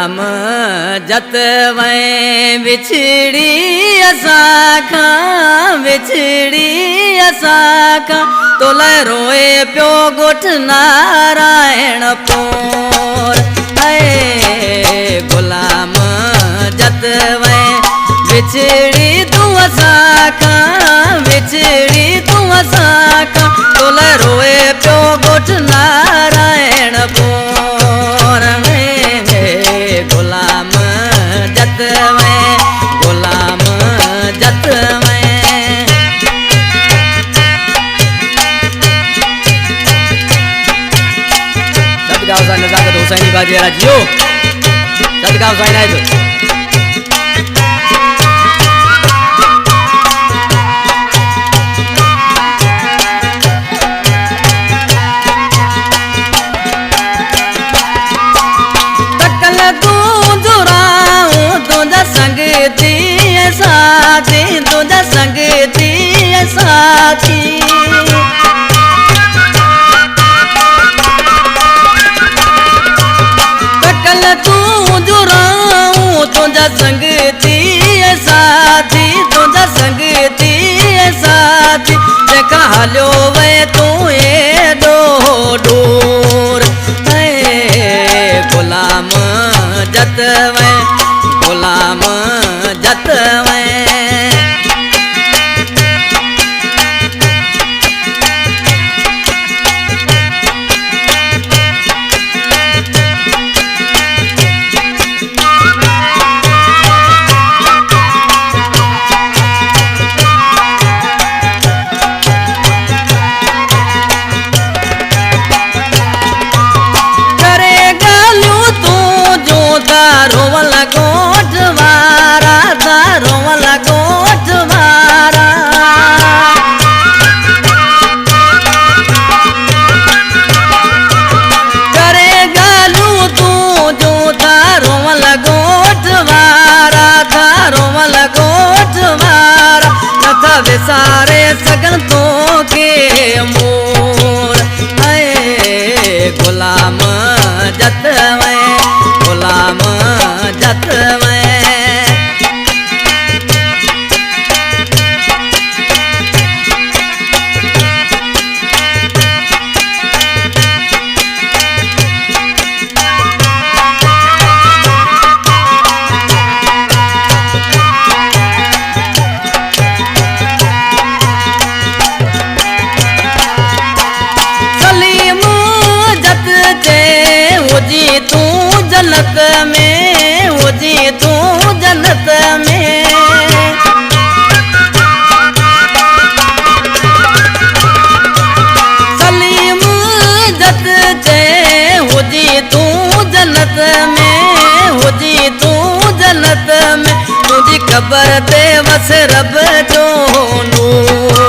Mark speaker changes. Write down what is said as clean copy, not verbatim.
Speaker 1: गुलाम जत वै बिछड़ी असाखा बिछड़ी असाखा तोले रोए प्यो गोठ नारायण पोर ऐ गुलाम जत वै बिछड़ी तू असाखा बिछड़ी तू असाखा तोले रोए प्यो गोठ नारायण पोर गुलाम जत वै गुलाम जत वै सदगाव सा नजाकत हुसैनी बाजी राजियो सदगाव सा इनायत साथी तुझा संगती साथी तकल तू जुराऊं तुझा संगती साथी तुझा संगती साथी देखा हालो वे तू ये दो डोर गुलाम जत वे गुलाम जत वै करेगा लू तू जो दारो वाला गोठ वारा दारो वाला गोठ वारा करेगा लू तू जो दारो वाला गोठ वारा दारो वाला गोठ वारा नथा विसारे सगन तो के मोर ऐ गुलाम जत वै गुलाम जत वै सलीम जत चे हुजी तू जन्नत में हुजी तू जन्नत में सलीम जत चे हुजी तू जन्नत में हुजी तू जन्नत में तुझी कबर ते वस रब जो नूर